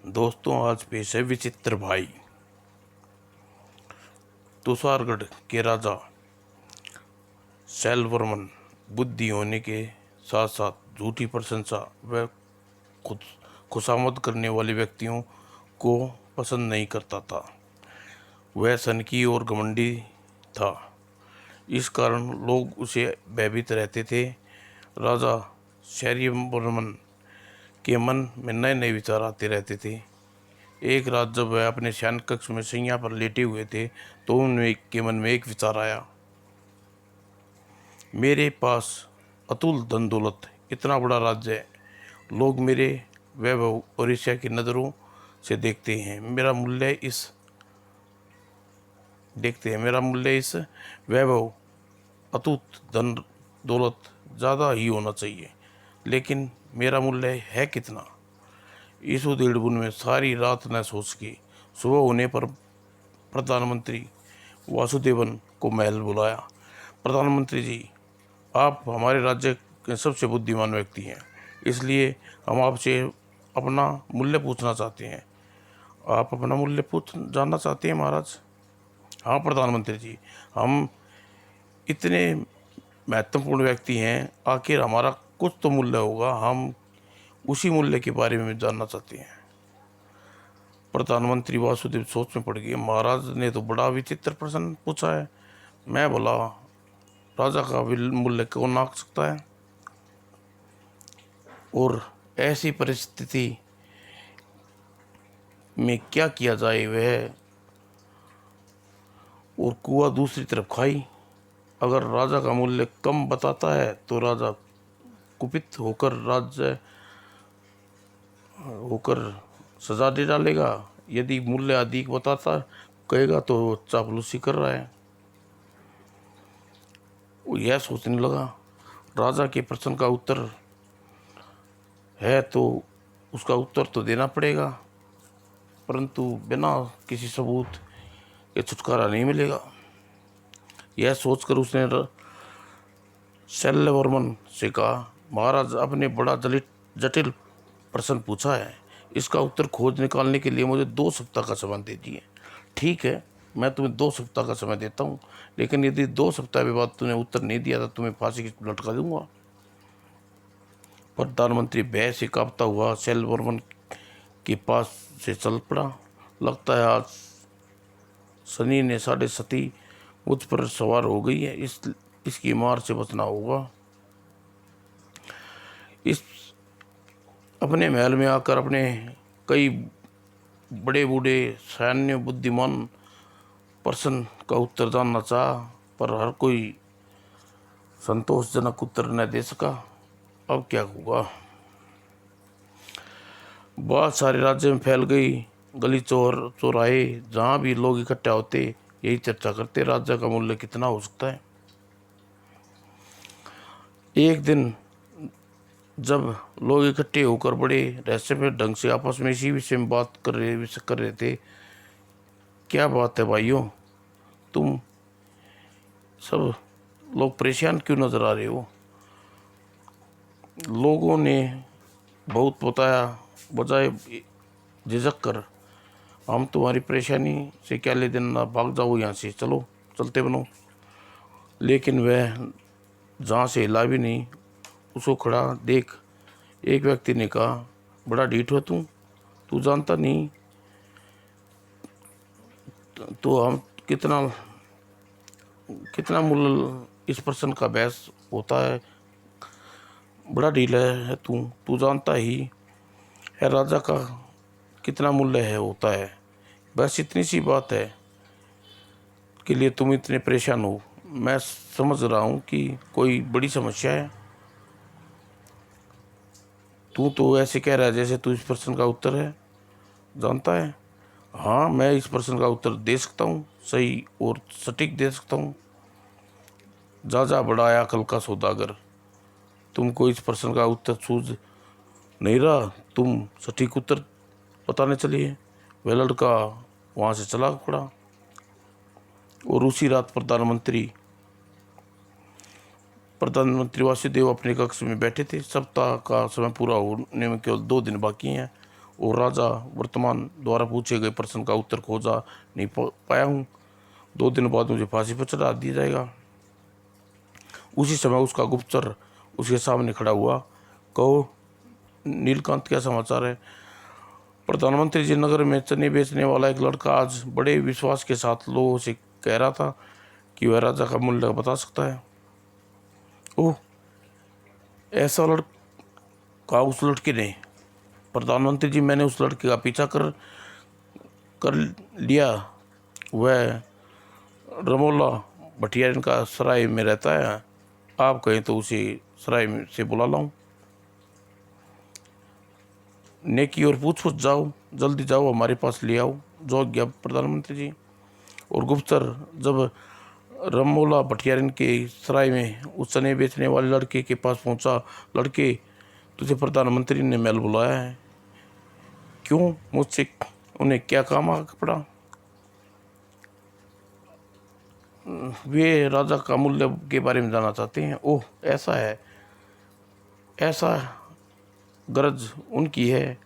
दोस्तों, आज पेश है विचित्र भाई। तुषारगढ़ के राजा शैलवर्मन बुद्धि होने के साथ साथ झूठी प्रशंसा व खुद खुशामद करने वाले व्यक्तियों को पसंद नहीं करता था। वह सनकी और घमंडी था। इस कारण लोग उसे भयभीत रहते थे। राजा शैलवर्मन के मन में नए नए विचार आते रहते थे। एक रात जब वह अपने शयन कक्ष में शैया पर लेटे हुए थे तो उनके मन में एक विचार आया। मेरे पास अतुल धन दौलत, इतना बड़ा राज्य है, लोग मेरे वैभव और ईर्ष्या की नज़रों से देखते हैं। मेरा मूल्य इस वैभव, अतुत धन दौलत ज़्यादा ही होना चाहिए, लेकिन मेरा मूल्य है कितना? इस उधेड़बुन में सारी रात न सोच के सुबह होने पर प्रधानमंत्री वासुदेवन को महल बुलाया। प्रधानमंत्री जी, आप हमारे राज्य के सबसे बुद्धिमान व्यक्ति हैं, इसलिए हम आपसे अपना मूल्य पूछना चाहते हैं। आप अपना मूल्य जानना चाहते हैं महाराज? हाँ प्रधानमंत्री जी, हम इतने महत्वपूर्ण व्यक्ति हैं, आखिर हमारा कुछ तो मूल्य होगा, हम उसी मूल्य के बारे में जानना चाहते हैं। प्रधानमंत्री वासुदेव सोच में पड़ गए। महाराज ने तो बड़ा विचित्र प्रश्न पूछा है। मैं बोला, राजा का मूल्य कौन आंक सकता है? और ऐसी परिस्थिति में क्या किया जाए? वह और कुआ दूसरी तरफ खाई। अगर राजा का मूल्य कम बताता है तो राजा कुपित होकर सजा दे डालेगा। यदि मूल्य अधिक बताता कहेगा तो चापलूसी कर रहा है। वो यह सोचने लगा, राजा के प्रश्न का उत्तर है तो उसका उत्तर तो देना पड़ेगा, परंतु बिना किसी सबूत के छुटकारा नहीं मिलेगा। यह सोचकर उसने शैलवर्मन से कहा, महाराज, आपने बड़ा जटिल प्रश्न पूछा है, इसका उत्तर खोज निकालने के लिए मुझे 2 सप्ताह का समय दीजिए। ठीक है, मैं तुम्हें 2 सप्ताह का समय देता हूँ, लेकिन यदि 2 सप्ताह के बाद तूने उत्तर नहीं दिया तो तुम्हें फांसी की लटका दूंगा। प्रधानमंत्री भय से कांपता हुआ शैलवर्मन के पास से चल पड़ा। लगता है आज शनि ने 7.5 मुझ पर सवार हो गई है, इसकी मार से बचना होगा। इस अपने महल में आकर अपने कई बड़े बूढ़े सैन्य बुद्धिमान प्रश्न का उत्तर जानना चाहा, पर हर कोई संतोषजनक उत्तर न दे सका। अब क्या होगा? बात सारे राज्य में फैल गई। गली चौराहे जहाँ भी लोग इकट्ठा होते यही चर्चा करते, राज्य का मूल्य कितना हो सकता है। एक दिन जब लोग इकट्ठे होकर बड़े रहस्यमय ढंग से आपस में इसी विषय में बात कर रहे थे। क्या बात है भाइयों, तुम सब लोग परेशान क्यों नजर आ रहे हो? लोगों ने बहुत बताया, बजाय झिझक कर, हम तुम्हारी परेशानी से क्या ले देना, भाग जाओ यहाँ से, चलो चलते बनो। लेकिन वह जहाँ से हिला भी नहीं। उसको खड़ा देख एक व्यक्ति ने कहा, बड़ा ढीठ हो तू जानता नहीं तो हम कितना मूल्य इस प्रश्न का बहस होता है। बड़ा ढीला है तू जानता ही है राजा का कितना मूल्य है होता है। बस इतनी सी बात है के लिए तुम इतने परेशान हो। मैं समझ रहा हूँ कि कोई बड़ी समस्या है। तू तो ऐसे कह रहा है जैसे तू इस प्रश्न का उत्तर है जानता है। हाँ, मैं इस प्रश्न का उत्तर दे सकता हूँ, सही और सटीक दे सकता हूँ। जा बड़ा आया अकल का सौदागर, तुमको इस प्रश्न का उत्तर सूझ नहीं रहा, तुम सटीक उत्तर बताने चलिए। वह लड़का वहाँ से चला पड़ा और उसी रात प्रधानमंत्री वासुदेव अपने कक्ष में बैठे थे। सप्ताह का समय पूरा होने में केवल 2 दिन बाकी हैं और राजा वर्तमान द्वारा पूछे गए प्रश्न का उत्तर खोजा नहीं पाया हूँ। 2 दिन बाद मुझे फांसी पर चढ़ा दिया जाएगा। उसी समय उसका गुप्तचर उसके सामने खड़ा हुआ। कहो नीलकांत, क्या समाचार है? प्रधानमंत्री जी, नगर में चने बेचने वाला एक लड़का आज बड़े विश्वास के साथ लोगों से कह रहा था कि वह राजा का मूल्य बता सकता है। ओह, ऐसा लड़का उस लड़के ने? प्रधानमंत्री जी, मैंने उस लड़के का पीछा कर कर लिया। वह रमोला भटियारन का सराय में रहता है। आप कहें तो उसे सराय में से बुला लाऊं? नेकी और पूछ जाओ, जल्दी जाओ, हमारे पास ले आओ। जो आज्ञा प्रधानमंत्री जी। और गुप्तचर जब रमोला भटियारन के सराय में उस चने बेचने वाले लड़के के पास पहुंचा। लड़के, तुझे प्रधानमंत्री ने महल बुलाया है। क्यों? मुझसे उन्हें क्या काम आ पड़ा? वे राजा का मूल्य के बारे में जानना चाहते हैं। ओह, ऐसा है। ऐसा गरज उनकी है,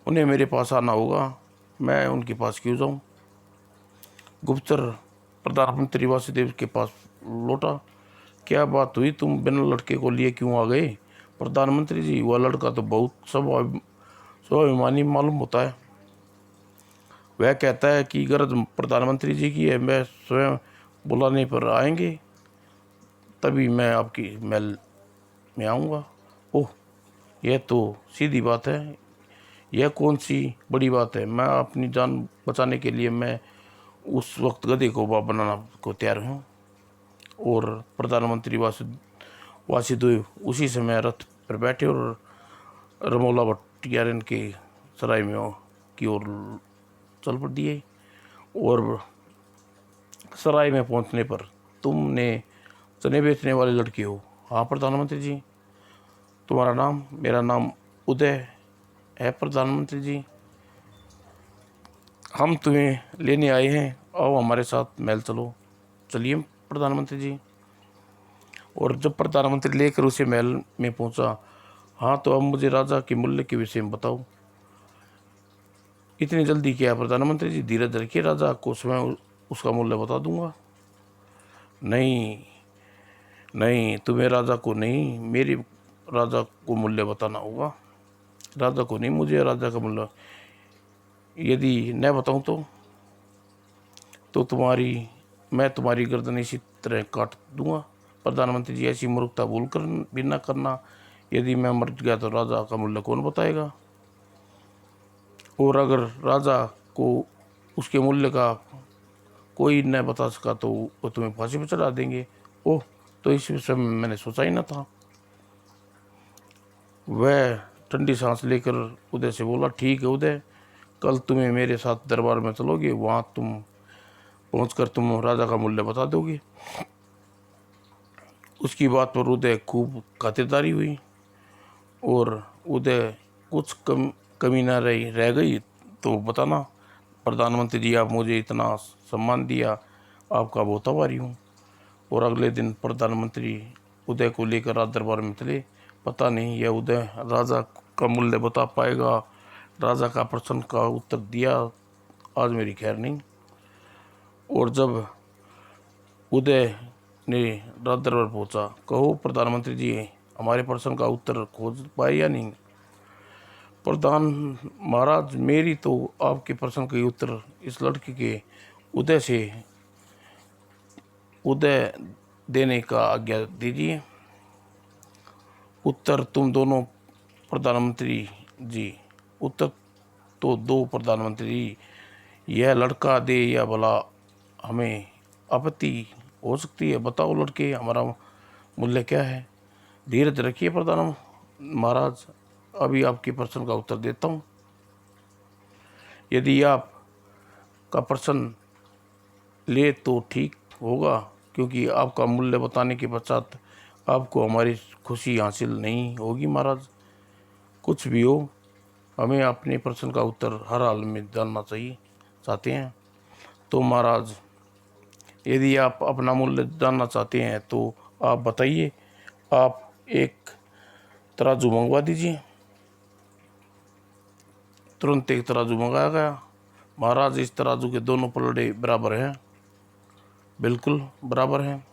उन्हें मेरे पास आना होगा। मैं उनके पास क्यों जाऊं? गुप्तचर प्रधानमंत्री वासुदेव के पास लौटा। क्या बात हुई? तुम बिना लड़के को लिए क्यों आ गए? प्रधानमंत्री जी, वह लड़का तो बहुत स्वाभिमानी मालूम होता है। वह कहता है कि गरज प्रधानमंत्री जी की है, मैं स्वयं बुलाने पर आएंगे तभी मैं आपकी महल में आऊँगा। ओह, यह तो सीधी बात है। यह कौन सी बड़ी बात है? मैं अपनी जान बचाने के लिए मैं उस वक्त गधे को बाप बनाना को तैयार हूँ। और प्रधानमंत्री वासुदेव उसी समय रथ पर बैठे और रमोला भट्टियारन के सराय में की ओर चल पड़ दिए। और सराय में पहुंचने पर, तुमने चने बेचने वाले लड़के हो? हाँ प्रधानमंत्री जी। तुम्हारा नाम? मेरा नाम उदय है प्रधानमंत्री जी। हम तुम्हें लेने आए हैं, आओ हमारे साथ महल चलो। चलिए प्रधानमंत्री जी। और जब प्रधानमंत्री लेकर उसे महल में पहुंचा, हाँ तो अब मुझे राजा के मूल्य के विषय में बताओ। इतनी जल्दी क्या प्रधानमंत्री जी, धीरज रखिए, राजा को स्वयं उसका मूल्य बता दूंगा। नहीं नहीं, तुम्हें राजा को नहीं, मेरे राजा को मूल्य बताना होगा। राजा को नहीं, मुझे राजा का मूल्य। यदि न बताऊं तो मैं तुम्हारी गर्दन इसी तरह काट दूंगा। प्रधानमंत्री जी, ऐसी मूर्खता भूल कर भी न करना। यदि मैं मर गया तो राजा का मूल्य कौन बताएगा? और अगर राजा को उसके मूल्य का कोई न बता सका तो वो तुम्हें फांसी पर चढ़ा देंगे। ओह, तो इस विषय में मैंने सोचा ही न था। वह ठंडी सांस लेकर उदय से बोला, ठीक है उदय, कल तुम्हें मेरे साथ दरबार में चलोगे, वहाँ तुम पहुंचकर तुम राजा का मूल्य बता दोगे। उसकी बात पर उदय खूब खातिरदारी हुई। और उदय कुछ कमी ना रह गई तो बताना। प्रधानमंत्री जी, आप मुझे इतना सम्मान दिया, आपका बहुत आभारी हूँ। और अगले दिन प्रधानमंत्री उदय को लेकर राज दरबार में चले। पता नहीं यह उदय राजा का मूल्य बता पाएगा। राजा का प्रश्न का उत्तर दिया आज मेरी खैर नहीं। और जब उदय ने राज दरबार पहुंचा, कहो प्रधानमंत्री जी, हमारे प्रश्न का उत्तर खोज पाए या नहीं? प्रधान महाराज, मेरी तो आपके प्रश्न के उत्तर इस लड़के के उदय देने का आज्ञा दीजिए। उत्तर तुम दोनों प्रधानमंत्री जी, उत्तर तो दो प्रधानमंत्री जी। यह लड़का दे या भला हमें आपत्ति हो सकती है। बताओ लड़के, हमारा मूल्य क्या है? धीरज रखिए प्रधान महाराज, अभी आपके प्रश्न का उत्तर देता हूँ। यदि आप का प्रश्न ले तो ठीक होगा, क्योंकि आपका मूल्य बताने के पश्चात आपको हमारी खुशी हासिल नहीं होगी महाराज। कुछ भी हो, हमें अपने प्रश्न का उत्तर हर हाल में जानना चाहते हैं। तो महाराज, यदि आप अपना मूल्य जानना चाहते हैं तो आप बताइए। आप एक तराजू मंगवा दीजिए। तुरंत एक तराजू मंगाया गया। महाराज इस तराजू के दोनों पलड़े बराबर हैं, बिल्कुल बराबर हैं।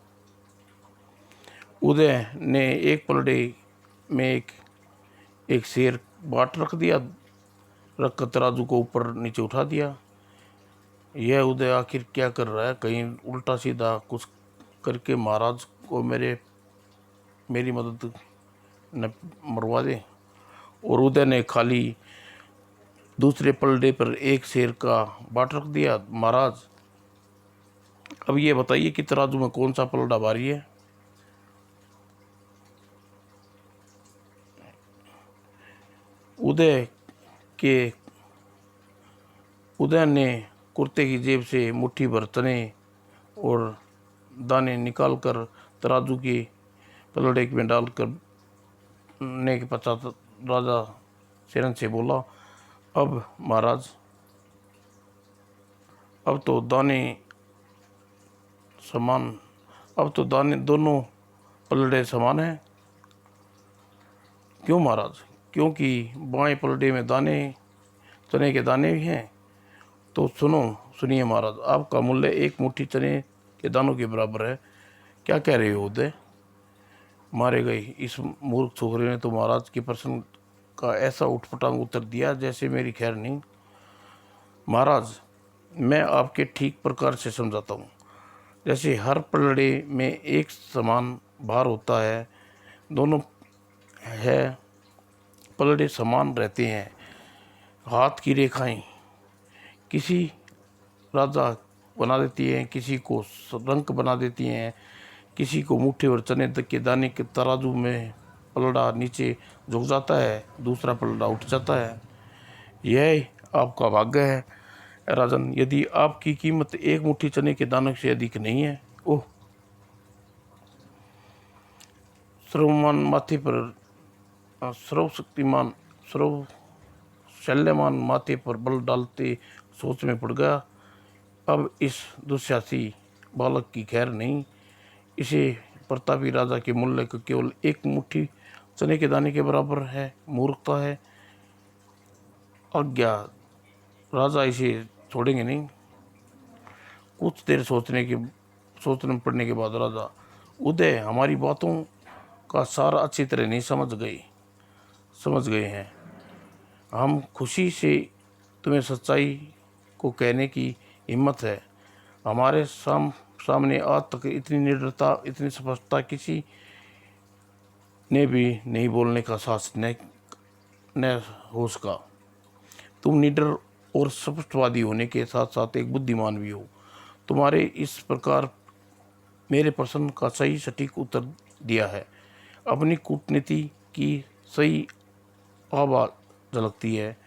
उदय ने एक पलड़े में एक शेर बाट रख दिया, रखकर तराजू को ऊपर नीचे उठा दिया। यह उदय आखिर क्या कर रहा है, कहीं उल्टा सीधा कुछ करके महाराज को मेरी मदद न मरवा दे। और उदय ने खाली दूसरे पलड़े पर एक शेर का बाट रख दिया। महाराज अब ये बताइए कि तराजू में कौन सा पलड़ा भारी है। उदय ने कुर्ते की जेब से मुट्ठी भर चने और दाने निकालकर तराजू के पलड़े में डालकर ने के पश्चात राजा सेरन से बोला, अब महाराज अब तो दाने दोनों पलड़े समान हैं। क्यों महाराज? क्योंकि बाएं पलड़े में चने के दाने भी हैं। तो सुनिए महाराज, आपका मूल्य एक मुट्ठी चने के दानों के बराबर है। क्या कह रहे हो उदय? मारे गए इस मूर्ख छोकरे ने तो महाराज के प्रश्न का ऐसा उठपटांग उत्तर दिया जैसे मेरी खैर नहीं। महाराज मैं आपके ठीक प्रकार से समझाता हूँ। जैसे हर पलड़े में एक समान भार होता है, दोनों है पलड़े समान रहते हैं। हाथ की रेखाएं किसी राजा बना देती हैं, किसी को रंक बना देती हैं, किसी को मुट्ठी और चने तक के दाने के तराजू में पलड़ा नीचे झुक जाता है, दूसरा पलड़ा उठ जाता है। यह आपका भाग्य है राजन। यदि आपकी कीमत एक मुट्ठी चने के दानों से अधिक नहीं है, ओह सर्वमान माथे पर सर्वशक्तिमान सर्वशल्यमान माथे पर बल डालते सोच में पड़ गया। अब इस दुस्साहसी बालक की खैर नहीं। इसे प्रतापी राजा के मूल्य को केवल एक मुट्ठी चने के दाने के बराबर है, मूर्खता है। आज्ञा राजा इसे छोड़ेंगे नहीं। कुछ देर सोचने पड़ने के बाद राजा, उदय हमारी बातों का सार अच्छी तरह नहीं समझ गए हैं। हम खुशी से तुम्हें सच्चाई को कहने की हिम्मत है। हमारे सामने आज तक इतनी निडरता, इतनी स्पष्टता किसी ने भी नहीं बोलने का साहस न हो सका। तुम निडर और स्पष्टवादी होने के साथ साथ एक बुद्धिमान भी हो। तुम्हारे इस प्रकार मेरे प्रश्न का सही सटीक उत्तर दिया है। अपनी कूटनीति की सही आवाज झलकती है,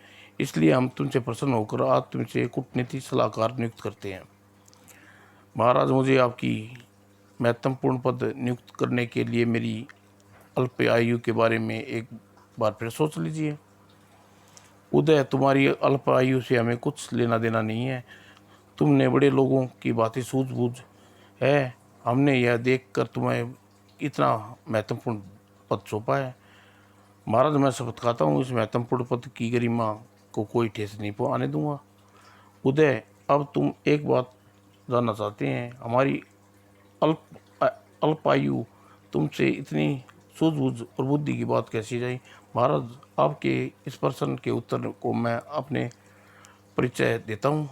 इसलिए हम तुमसे प्रसन्न होकर आज तुमसे कूटनीति सलाहकार नियुक्त करते हैं। महाराज मुझे आपकी महत्वपूर्ण पद नियुक्त करने के लिए मेरी अल्प आयु के बारे में एक बार फिर सोच लीजिए। उदय तुम्हारी अल्प आयु से हमें कुछ लेना देना नहीं है। तुमने बड़े लोगों की बातें सूझबूझ है। हमने यह देखकर तुम्हें इतना महत्वपूर्ण पद सौंपा है। महाराज मैं शपथ खाता हूँ, इस महत्वपूर्ण पद की गरिमा को कोई ठेस नहीं आने दूंगा। उदय अब तुम एक बात जानना चाहते हैं, हमारी अल्प आयु तुमसे इतनी सूझबूझ और बुद्धि की बात कैसी जाए? महाराज आपके इस प्रश्न के उत्तर को मैं अपने परिचय देता हूँ।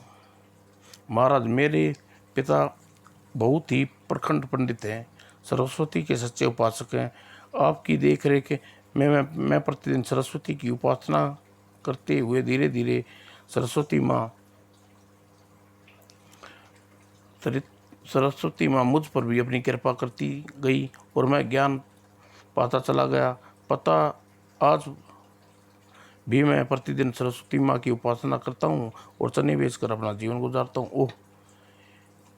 महाराज मेरे पिता बहुत ही प्रखंड पंडित हैं, सरस्वती के सच्चे उपासक हैं। आपकी देख रेख में मैं प्रतिदिन सरस्वती की उपासना करते हुए धीरे धीरे सरस्वती माँ मुझ पर भी अपनी कृपा करती गई और मैं ज्ञान पाता चला गया। पता आज भी मैं प्रतिदिन सरस्वती माँ की उपासना करता हूँ और चने बेचकर अपना जीवन गुजारता हूँ। ओह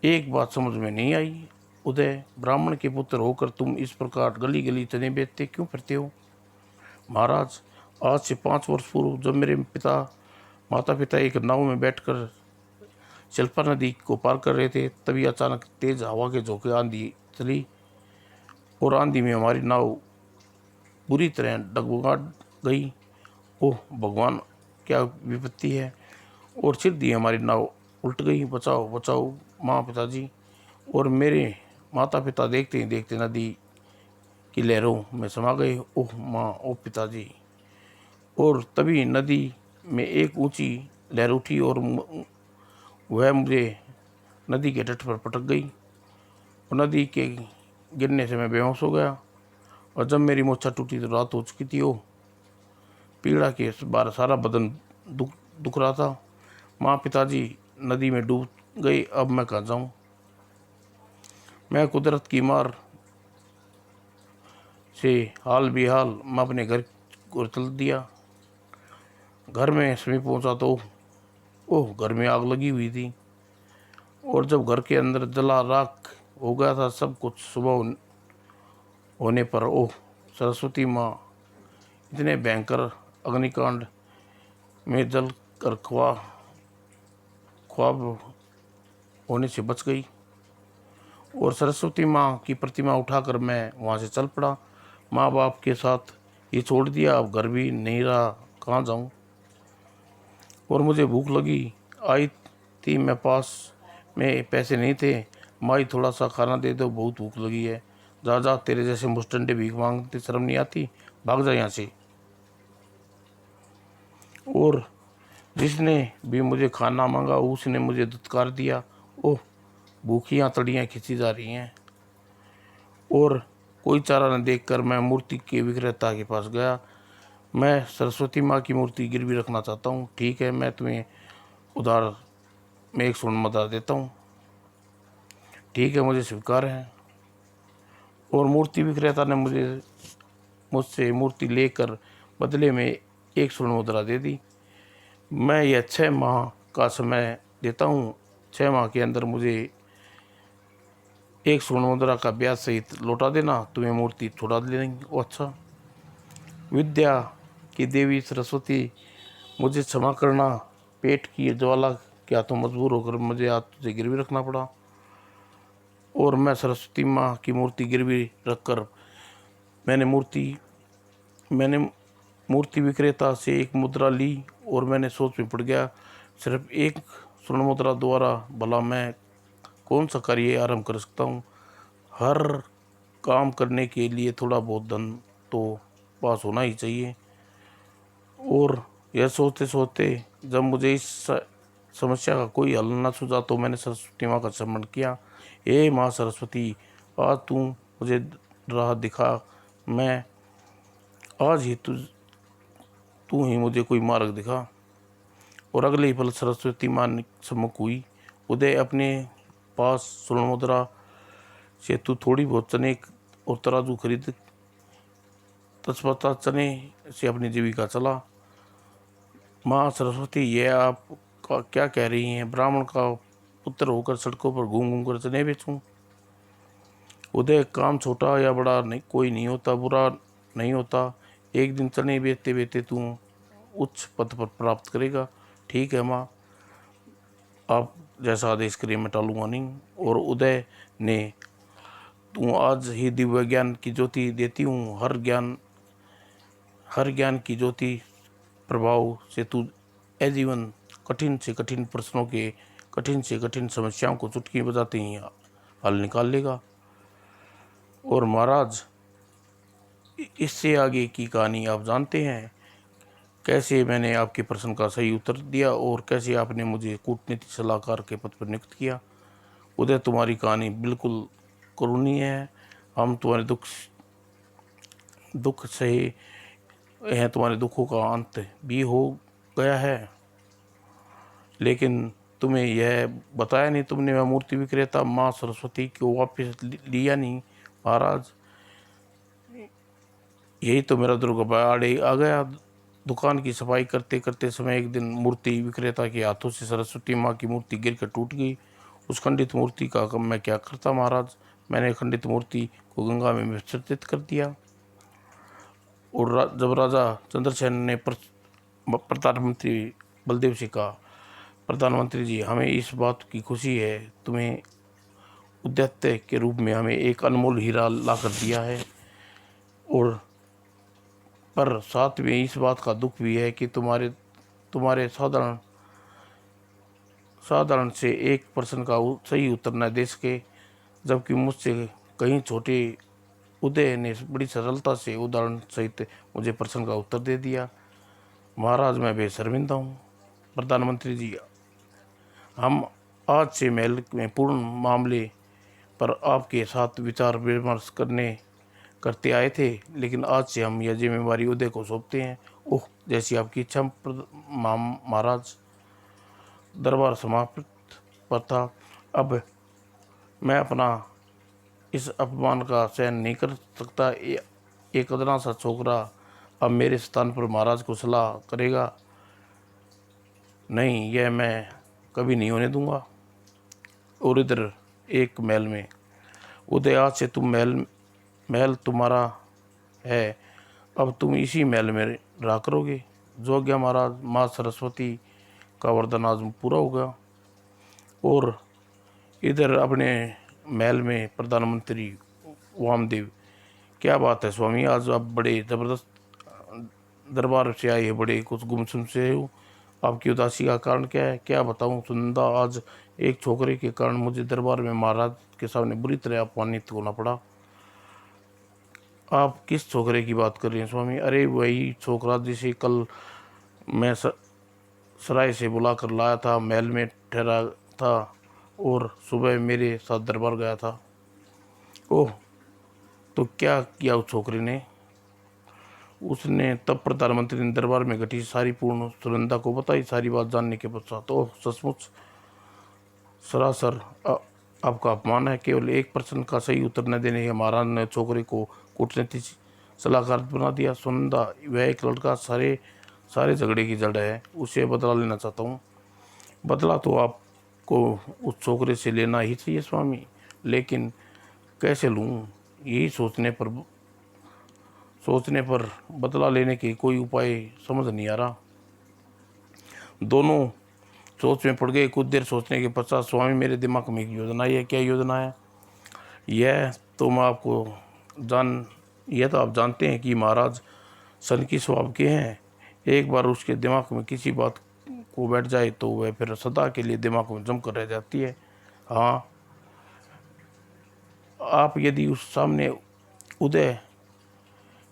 एक बात समझ में नहीं आई उदय, ब्राह्मण के पुत्र होकर तुम इस प्रकार गली गली चने बेचते क्यों फिरते हो? महाराज आज से 5 वर्ष पूर्व जब मेरे माता पिता एक नाव में बैठकर शिल्पा नदी को पार कर रहे थे, तभी अचानक तेज हवा के झोंके आंधी चली और आंधी में हमारी नाव बुरी तरह डगमगा गई। ओह भगवान, क्या विपत्ति है। और सिर दी हमारी नाव उल्ट गई। बचाओ बचाओ माँ पिताजी। और मेरे माता पिता देखते ही देखते नदी की लहरों में समा गए। ओह माँ, ओह पिताजी। और तभी नदी में एक ऊंची लहर उठी और वह मुझे नदी के तट पर पटक गई। और नदी के गिरने से मैं बेहोश हो गया। और जब मेरी मूर्छा टूटी तो रात हो चुकी थी। ओ पीड़ा के बार सारा बदन दुख रहा था। माँ पिताजी नदी में डूब गई। अब मैं कहाँ जाऊँ। मैं कुदरत की मार से हाल बेहाल मैं अपने घर को चल दिया। घर में समीप पहुँचा तो ओह घर में आग लगी हुई थी। और जब घर के अंदर जला राख हो गया था सब कुछ, सुबह होने पर ओह सरस्वती माँ इतने भयंकर अग्निकांड में जल कर ख्वाब होने से बच गई। और सरस्वती माँ की प्रतिमा उठाकर मैं वहाँ से चल पड़ा। माँ बाप के साथ ये छोड़ दिया, अब घर भी नहीं रहा, कहाँ जाऊँ। और मुझे भूख लगी आई थी। मैं पास में पैसे नहीं थे। माई थोड़ा सा खाना दे दो, बहुत भूख लगी है। जा जा, तेरे जैसे मुस्टंडे भीख मांगते शर्म नहीं आती, भाग जा यहाँ से। और जिसने भी मुझे खाना मांगा उसने मुझे दुत्कार दिया। ओह भूखियाँ तड़ियाँ खींची जा रही हैं। और कोई चारा न देखकर मैं मूर्ति के विक्रेता के पास गया। मैं सरस्वती माँ की मूर्ति गिरवी रखना चाहता हूँ। ठीक है, मैं तुम्हें उधार में 1 स्वर्ण मुद्रा देता हूँ। ठीक है, मुझे स्वीकार है। और मूर्ति विक्रेता ने मुझसे मूर्ति लेकर बदले में 1 स्वर्ण मुद्रा दे दी। मैं यह 6 माह का समय देता हूँ। 6 माह के अंदर मुझे 1 स्वर्ण मुद्रा का ब्याज सहित लौटा देना, तुम्हें मूर्ति छुड़ा देंगे। ओ अच्छा। विद्या की देवी सरस्वती, मुझे क्षमा करना। पेट की ज्वाला क्या तो मजबूर होकर मुझे आज तुझे गिरवी रखना पड़ा। और मैं सरस्वती माँ की मूर्ति गिरवी रखकर मैंने मूर्ति विक्रेता से 1 मुद्रा ली। और मैंने सोच में पड़ गया, सिर्फ 1 स्वर्ण मुद्रा द्वारा भला मैं कौन सा कार्य आरंभ कर सकता हूँ। हर काम करने के लिए थोड़ा बहुत धन तो पास होना ही चाहिए। और यह सोचते सोचते जब मुझे इस समस्या का कोई हल न सूझा तो मैंने सरस्वती माँ का स्मरण किया। हे माँ सरस्वती, आज तू मुझे राह दिखा। मैं आज ही तू ही मुझे कोई मार्ग दिखा। और अगले ही पल सरस्वती माँ सम्मुख हुई। उदय, अपने पास स्वर्ण मुद्रा से तू थोड़ी बहुत चने और तराजू खरीद। तत्पश्चात चने से अपनी जीविका चला। माँ सरस्वती, यह आप क्या कह रही हैं। ब्राह्मण का पुत्र होकर सड़कों पर घूम घूम कर चने बेचूं। उदय, काम छोटा या बड़ा नहीं कोई नहीं होता, बुरा नहीं होता। एक दिन चने बेचते बेचते तू उच्च पद पर प्राप्त करेगा। ठीक है माँ, आप जैसा आदेश करिए, मैं टालूंगा नहीं। और उदय ने, तू आज ही दिव्य ज्ञान की ज्योति देती हूँ। हर ज्ञान की ज्योति प्रभाव से तू आजीवन कठिन से कठिन प्रश्नों के, कठिन से कठिन समस्याओं को चुटकी बजाते ही हल निकाल लेगा। और महाराज, इससे आगे की कहानी आप जानते हैं। कैसे मैंने आपके प्रश्न का सही उत्तर दिया और कैसे आपने मुझे कूटनीतिक सलाहकार के पद पर नियुक्त किया। उदय, तुम्हारी कहानी बिल्कुल करुणीय है। हम तुम्हारे दुख सहे हैं, तुम्हारे दुखों का अंत भी हो गया है। लेकिन तुम्हें यह बताया नहीं, तुमने वह मूर्ति विक्रेता माँ सरस्वती को वापस लिया नहीं। महाराज, यही तो मेरा दुर्भाग्य आ गया। दुकान की सफाई करते करते समय एक दिन मूर्ति विक्रेता के हाथों से सरस्वती माँ की मूर्ति गिरकर टूट गई। उस खंडित मूर्ति का कम मैं क्या करता महाराज। मैंने खंडित मूर्ति को गंगा में विसर्जित कर दिया। और जब राजा चंद्रसेन ने प्रधानमंत्री बलदेव से कहा, प्रधानमंत्री जी, हमें इस बात की खुशी है, तुम्हें उद्यत्य के रूप में हमें एक अनमोल हीरा ला कर दिया है। और पर साथ में इस बात का दुख भी है कि तुम्हारे साधारण साधारण से एक प्रश्न का सही उत्तर न दे सके, जबकि मुझसे कहीं छोटे उदय ने बड़ी सरलता से उदाहरण सहित मुझे प्रश्न का उत्तर दे दिया। महाराज, मैं बेशर्मिंदा हूँ। प्रधानमंत्री जी, हम आज से महल में पूर्ण मामले पर आपके साथ विचार विमर्श करते आए थे, लेकिन आज से हम यह जिम्मेवारी उदय को सौंपते हैं। ओह, जैसी आपकी इच्छा महाराज। दरबार समाप्त पर था। अब मैं अपना इस अपमान का सहन नहीं कर सकता। एक अदना सा छोकरा अब मेरे स्थान पर महाराज को सलाह करेगा? नहीं, यह मैं कभी नहीं होने दूंगा। और इधर एक महल में, उदय, आज से महल तुम्हारा है। अब तुम इसी महल में रहा करोगे। जो आज्ञा महाराज। माँ सरस्वती का वरदान आज पूरा होगा। और इधर अपने महल में प्रधानमंत्री वामदेव, क्या बात है स्वामी, आज आप बड़े जबरदस्त दरबार से आए, बड़े कुछ गुमसुम से हो। आपकी उदासी का कारण क्या है? क्या बताऊं सुनंदा, आज एक छोकरे के कारण मुझे दरबार में महाराज के सामने बुरी तरह अपमानित होना पड़ा। आप किस छोकरे की बात कर रहे हैं स्वामी? अरे वही छोकरा जिसे कल मैं सराय से बुला कर लाया था, महल में ठहरा था और सुबह मेरे साथ दरबार गया था। ओह, तो क्या किया उस छोकरे ने? उसने तब प्रधानमंत्री ने दरबार में घटी सारी पूर्ण सुनंदा को बताई। सारी बात जानने के पश्चात, ओह, सचमुच सरासर आपका अपमान है। केवल एक प्रश्न का सही उत्तर न देने के महाराज ने छोकरे को कूटनीतिक सलाहकार बना दिया। सुनंदा, वह एक लड़का सारे झगड़े की जड़ है। उसे बदला लेना चाहता हूँ। बदला तो आपको उस छोकरे से लेना ही चाहिए स्वामी, लेकिन कैसे लूँ? यही सोचने पर बदला लेने के कोई उपाय समझ नहीं आ रहा। दोनों सोच में पड़ गए। कुछ देर सोचने के पश्चात स्वामी, मेरे दिमाग में एक योजना है। क्या योजना है? यह तो आप जानते हैं कि महाराज सन की स्वभाव के हैं। एक बार उसके दिमाग में किसी बात को बैठ जाए तो वह फिर सदा के लिए दिमाग में जम कर रह जाती है। हाँ, आप यदि उस सामने उदय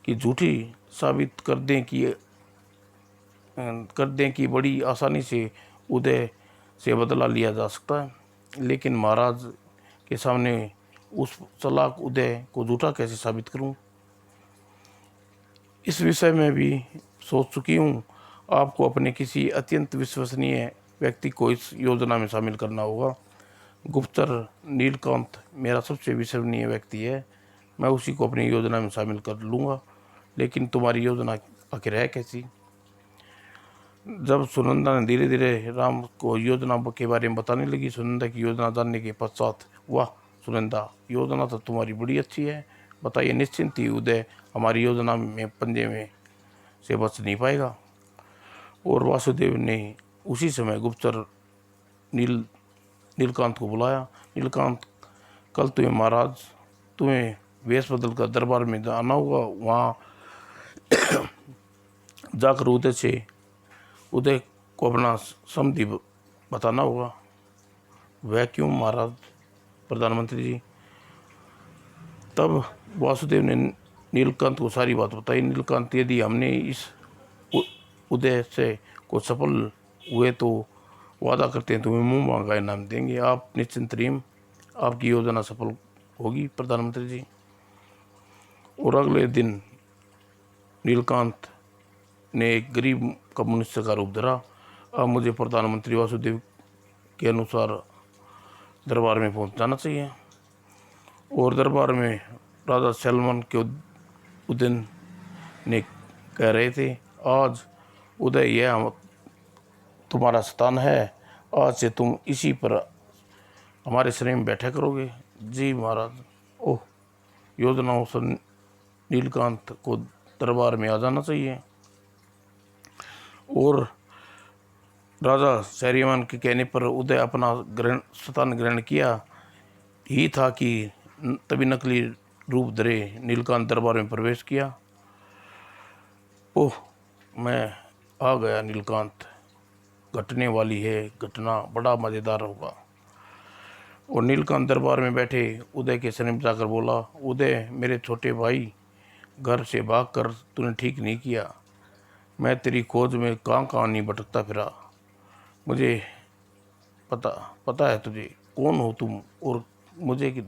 की झूठी साबित कर दें कि बड़ी आसानी से उदय से बदला लिया जा सकता है, लेकिन महाराज के सामने उस चालाक उदय को झूठा कैसे साबित करूं? इस विषय में भी सोच चुकी हूं। आपको अपने किसी अत्यंत विश्वसनीय व्यक्ति को इस योजना में शामिल करना होगा। गुप्तचर नीलकांत मेरा सबसे विश्वसनीय व्यक्ति है। मैं उसी को अपनी योजना में शामिल कर लूँगा। लेकिन तुम्हारी योजना आखिर है कैसी? जब सुनंदा ने धीरे धीरे राम को योजना के बारे में बताने लगी, सुनंदा की योजना जानने के पश्चात, वाह सुनंदा, योजना तो तुम्हारी बड़ी अच्छी है। बताइए। निश्चिंत ही उदय हमारी योजना में पंजे में से बच नहीं पाएगा। और वासुदेव ने उसी समय गुप्तचर नीलकांत को बुलाया। नीलकांत, कल तुम्हें वेश बदल कर दरबार में आना होगा। वहाँ जाकर उदय को अपना समधि बताना होगा। वह क्यों महाराज? प्रधानमंत्री जी, तब वासुदेव ने नीलकांत को सारी बात बताई। नीलकांत, यदि हमने इस उदय से को सफल हुए तो वादा करते हैं तुम्हें मुंह मांगा इनाम देंगे। आप निश्चिंत रहिए, आपकी योजना सफल होगी प्रधानमंत्री जी। और अगले दिन नीलकांत ने एक गरीब का मनुष्य का रूप धरा। अब मुझे प्रधानमंत्री वासुदेव के अनुसार दरबार में पहुंच जाना चाहिए। और दरबार में राजा सलमान के उदयन ने कह रहे थे, आज उदय, यह तुम्हारा स्थान है। आज से तुम इसी पर हमारे श्रेणी में बैठा करोगे। जी महाराज। ओह, योजनाओं से नीलकांत को दरबार में आ जाना चाहिए। और राजा शहरियान के कहने पर उदय अपना स्थान ग्रहण किया ही था कि तभी नकली रूप धरे नीलकांत दरबार में प्रवेश किया। ओह, मैं आ गया नीलकांत। घटने वाली है घटना बड़ा मज़ेदार होगा। और नीलकांत दरबार में बैठे उदय के समीप जाकर बोला, उदय मेरे छोटे भाई, घर से भागकर तूने ठीक नहीं किया। मैं तेरी खोज में कहाँ कहाँ नहीं भटकता फिरा। मुझे पता पता है तुझे कौन हो तुम, और मुझे कि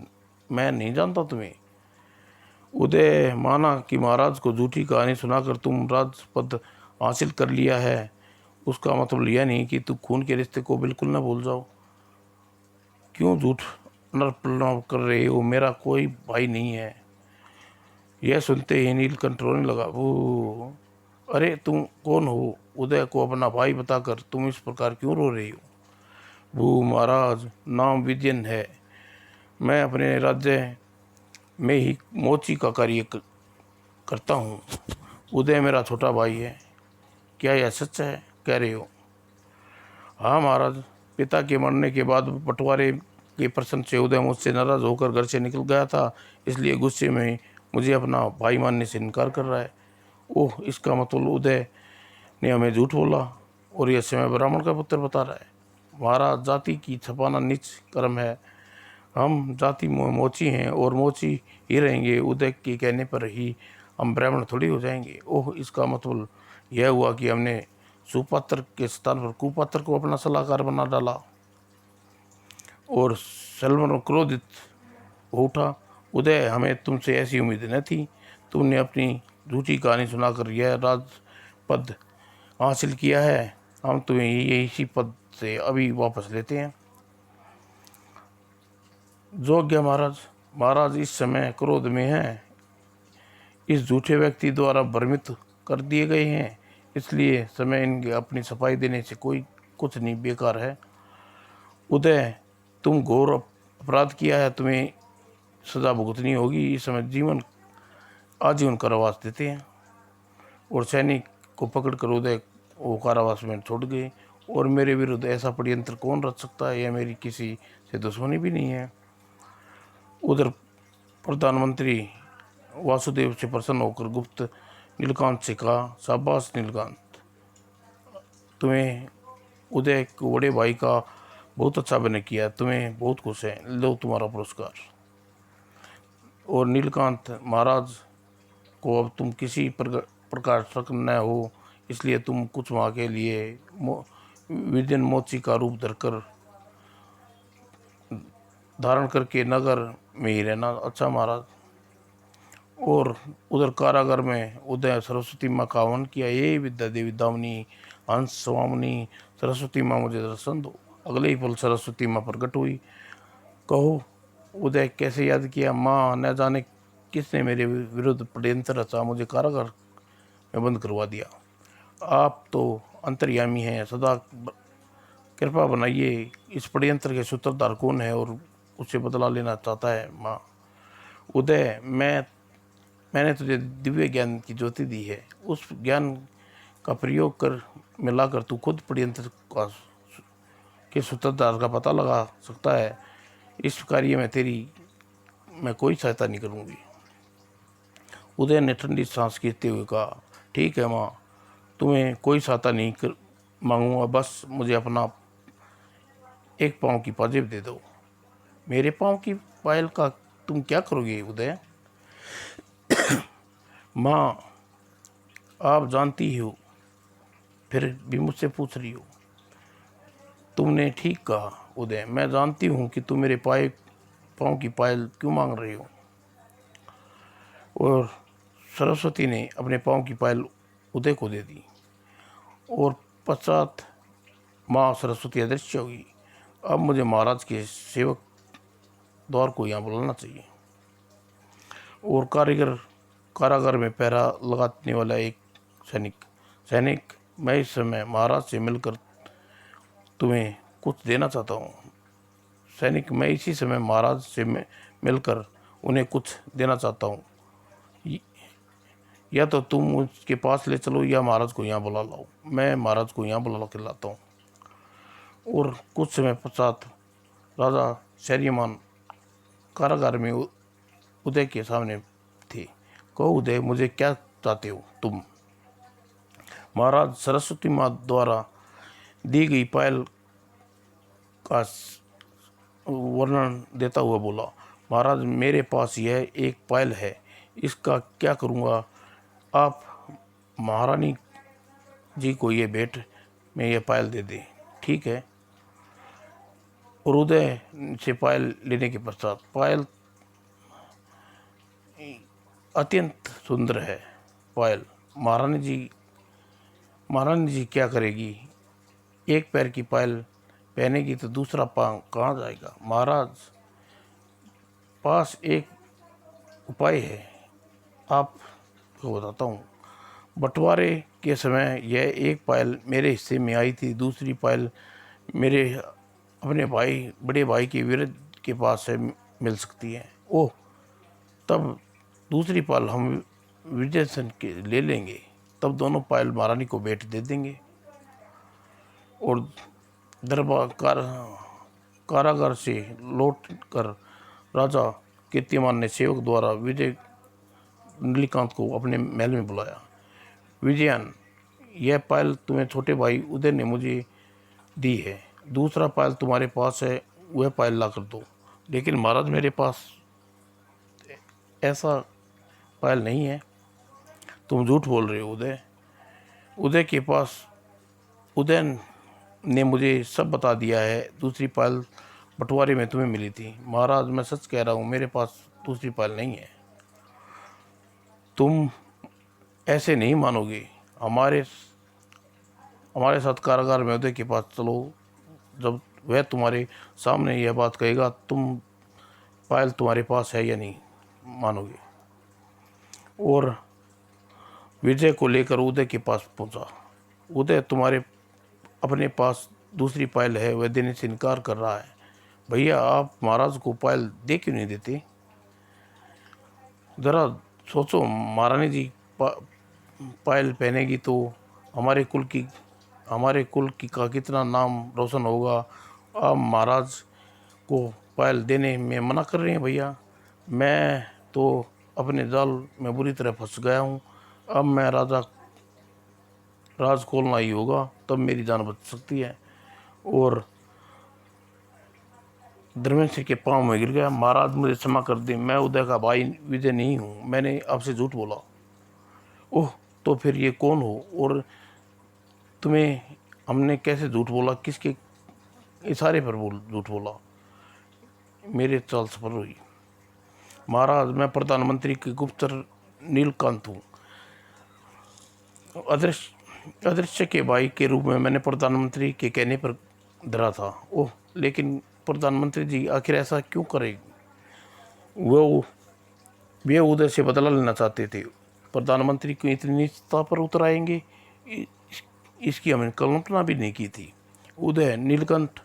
मैं नहीं जानता तुम्हें। उदय माना कि महाराज को झूठी कहानी सुनाकर तुम राजपद हासिल कर लिया है, उसका मतलब यह नहीं कि तुम खून के रिश्ते को बिल्कुल न भूल जाओ। क्यों झूठ नरपलनाव कर रहे हो, मेरा कोई भाई नहीं है। यह सुनते ही नीलकंठ रोने लगा। वो अरे तुम कौन हो? उदय को अपना भाई बताकर तुम इस प्रकार क्यों रो रही हो? वो महाराज, नाम विजयन है। मैं अपने राज्य में ही मोची का कार्य करता हूँ। उदय मेरा छोटा भाई है। क्या यह सच है कह रहे हो? हाँ महाराज, पिता के मरने के बाद बंटवारे के प्रश्न से उदय मुझसे नाराज होकर घर से निकल गया था, इसलिए गुस्से में मुझे अपना भाई मानने से इनकार कर रहा है। ओह, इसका मतलब उदय ने हमें झूठ बोला और यह समय ब्राह्मण का पुत्र बता रहा है। महाराज, जाति की छपाना नीच कर्म है। हम जाति मोची हैं और मोची ही रहेंगे। उदय के कहने पर ही हम ब्राह्मण थोड़ी हो जाएंगे। ओह, इसका मतलब यह हुआ कि हमने सुपात्र के स्थान पर कुपात्र को अपना सलाहकार बना डाला। और सलमान क्रोधित हो उठा। उदय, हमें तुमसे ऐसी उम्मीद न थी। तुमने अपनी झूठी कहानी सुनाकर यह राजपद हासिल किया है। हम तुम्हें ये इसी पद से अभी वापस लेते हैं। जोग्य महाराज, महाराज इस समय क्रोध में हैं। इस झूठे व्यक्ति द्वारा भ्रमित कर दिए गए हैं, इसलिए समय इनके अपनी सफाई देने से कोई कुछ नहीं, बेकार है। उदय, तुम घोर अपराध किया है, तुम्हें सजा भुगतनी होगी। इस समय आजीवन कारावास देते हैं। और सैनिक को पकड़कर उदय वो कारावास में छोड़ गए। और मेरे विरुद्ध ऐसा षड्यंत्र कौन रच सकता है? यह मेरी किसी से दुश्मनी भी नहीं है। उधर प्रधानमंत्री वासुदेव से प्रसन्न होकर गुप्त नीलकांत से कहा, शाबाश नीलकांत, तुम्हें उदय को बड़े भाई का बहुत अच्छा बने किया, तुम्हें बहुत खुश है, लो तुम्हारा पुरस्कार। और नीलकांत, महाराज को अब तुम किसी प्रकार शक न हो, इसलिए तुम कुछ माह के लिए विजन मोची का रूप धारण करके नगर में ही रहना। अच्छा महाराज। और उधर कारागार में उदय सरस्वती माँ का आह्वान किया, ये विद्या देवी दामिनी हंस स्वामिनी सरस्वती माँ, मुझे दर्शन दो। अगले ही पल सरस्वती माँ प्रकट हुई। कहो उदय, कैसे याद किया? माँ, न जाने किसने मेरे विरुद्ध षड्यंत्र रचा, मुझे कारागार में बंद करवा दिया। आप तो अंतर्यामी हैं, सदा कृपा बनाइए। इस षड्यंत्र के सूत्रधार कौन है और उससे बदला लेना चाहता है? माँ। उदय, मैंने तुझे दिव्य ज्ञान की ज्योति दी है, उस ज्ञान का प्रयोग कर मिलाकर तू खुद षड्यंत्र के सूत्रधार का पता लगा सकता है। इस कार्य में मैं कोई सहायता नहीं करूँगी। उदय ने ठंडी सांस खींचते हुए कहा, ठीक है माँ, तुम्हें कोई सहायता नहीं मांगूंगा, बस मुझे अपना एक पाँव की पाजेब दे दो। मेरे पाँव की पायल का तुम क्या करोगे उदय? माँ, आप जानती हो, फिर भी मुझसे पूछ रही हो। तुमने ठीक कहा उदय, मैं जानती हूँ कि तुम मेरे पाँव की पायल क्यों मांग रही हो। और सरस्वती ने अपने पाँव की पायल उदय को दे दी। और पश्चात माँ सरस्वती अदृश्य हुई। अब मुझे महाराज के सेवक द्वार को यहाँ बुलाना चाहिए। और कारागार में पहरा लगाने वाला एक सैनिक, मैं इस समय महाराज से मिलकर तुम्हें कुछ देना चाहता हूँ। सैनिक, मैं इसी समय महाराज से मिलकर उन्हें कुछ देना चाहता हूँ। या तो तुम उसके पास ले चलो या महाराज को यहाँ बुला लाओ। मैं महाराज को यहाँ बुला के लाता हूँ। और कुछ समय पश्चात राजा शैर्यमान कारागार में उदय के सामने थे। कहो उदय, मुझे क्या चाहते हो तुम? महाराज, सरस्वती माँ द्वारा दी गई पायल का वर्णन देता हुआ बोला, महाराज मेरे पास यह एक पायल है, इसका क्या करूँगा? आप महारानी जी को ये भेंट में यह पायल दे दें। ठीक है। और उदय से पायल लेने के पश्चात, पायल अत्यंत सुंदर है। पायल महारानी जी क्या करेगी? एक पैर की पायल पहनेगी तो दूसरा पाँव कहाँ जाएगा? महाराज पास एक उपाय है, आपको बताता हूँ। बंटवारे के समय यह एक पायल मेरे हिस्से में आई थी, दूसरी पायल मेरे अपने भाई, बड़े भाई के विरुद्ध के पास से मिल सकती है। ओह, तब दूसरी पायल हम विजय सेन के ले लेंगे, तब दोनों पायल महारानी को भेंट दे देंगे। और कारागार से लौट कर राजा कीर्तिमान ने सेवक द्वारा विजय नीलकांत को अपने महल में बुलाया। विजयन, यह पायल तुम्हें छोटे भाई उदय ने मुझे दी है, दूसरा पायल तुम्हारे पास है, वह पायल ला कर दो। लेकिन महाराज मेरे पास ऐसा पायल नहीं है, तुम झूठ बोल रहे हो उदय। उदय के पास, उदय ने मुझे सब बता दिया है, दूसरी पायल बंटवारे में तुम्हें मिली थी। महाराज मैं सच कह रहा हूँ, मेरे पास दूसरी पायल नहीं है। तुम ऐसे नहीं मानोगे, हमारे साथ कारागार में उदय के पास चलो, जब वह तुम्हारे सामने यह बात कहेगा तुम पायल तुम्हारे पास है या नहीं मानोगे। और विजय को लेकर उदय के पास पहुंचा। उदय तुम्हारे अपने पास दूसरी पायल है, वह देने से इनकार कर रहा है। भैया आप महाराज को पायल दे क्यों नहीं देते? ज़रा सोचो, महारानी जी पायल पहनेगी तो हमारे कुल की का कितना नाम रोशन होगा। आप महाराज को पायल देने में मना कर रहे हैं भैया। मैं तो अपने जाल में बुरी तरह फंस गया हूँ। अब मैं राज खोलना ही होगा, तब मेरी जान बच सकती है। और धर्मेंद्र सिंह के पाँव में गिर गया। महाराज मुझे क्षमा कर दें, मैं उदय का भाई विजय नहीं हूँ, मैंने आपसे झूठ बोला। ओह, तो फिर ये कौन हो और तुम्हें हमने कैसे झूठ बोला? किसके इशारे पर झूठ बोला? मेरे चाल सफल हुई। महाराज मैं प्रधानमंत्री के गुप्तचर नीलकांत हूँ। अदृश्य के भाई के रूप में मैंने प्रधानमंत्री के कहने पर धरा था। ओह, लेकिन प्रधानमंत्री जी आखिर ऐसा क्यों करें? वे उदय से बदला लेना चाहते थे। प्रधानमंत्री क्यों इतनी नीचता पर उतर आएंगे, इसकी हमने कल्पना भी नहीं की थी। उदय नीलकांत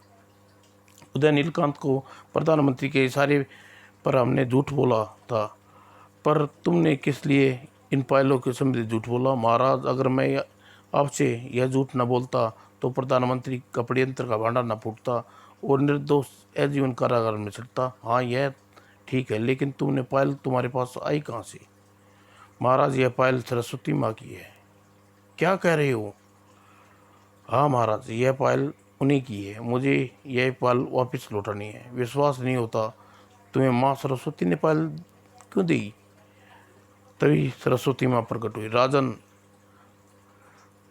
को प्रधानमंत्री के इशारे पर हमने झूठ बोला था, पर तुमने किस लिए इन पायलों के संबंधित झूठ बोला? महाराज अगर मैं आपसे यह झूठ न बोलता तो प्रधानमंत्री का षड्यंत्र का भांडा न फूटता और निर्दोष आजीवन कारागार में चलता। हाँ यह ठीक है, लेकिन तुमने पायल तुम्हारे पास आई कहाँ से? महाराज यह पायल सरस्वती माँ की है। क्या कह रहे हो? हाँ महाराज, यह पायल उन्हीं की है, मुझे यह पायल वापस लौटानी है। विश्वास नहीं होता तुम्हें माँ सरस्वती ने पायल क्यों दी? तभी सरस्वती माँ प्रकट हुई।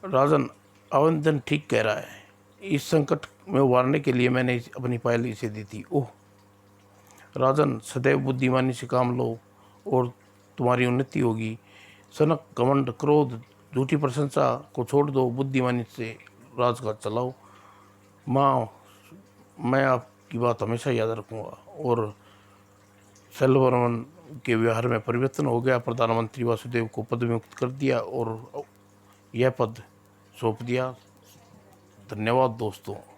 राजन अवंदन ठीक कह रहा है, इस संकट में उबारने के लिए मैंने अपनी पायल इसे दी थी। ओह राजन, सदैव बुद्धिमानी से काम लो और तुम्हारी उन्नति होगी। सनक, घमंड, क्रोध, झूठी प्रशंसा को छोड़ दो, बुद्धिमानी से राजकाज चलाओ। माँ, मैं आपकी बात हमेशा याद रखूँगा। और शैलवर्मन के व्यवहार में परिवर्तन हो गया। प्रधानमंत्री वासुदेव को पद मुक्त कर दिया और यह पद सौंप दिया। धन्यवाद दोस्तों।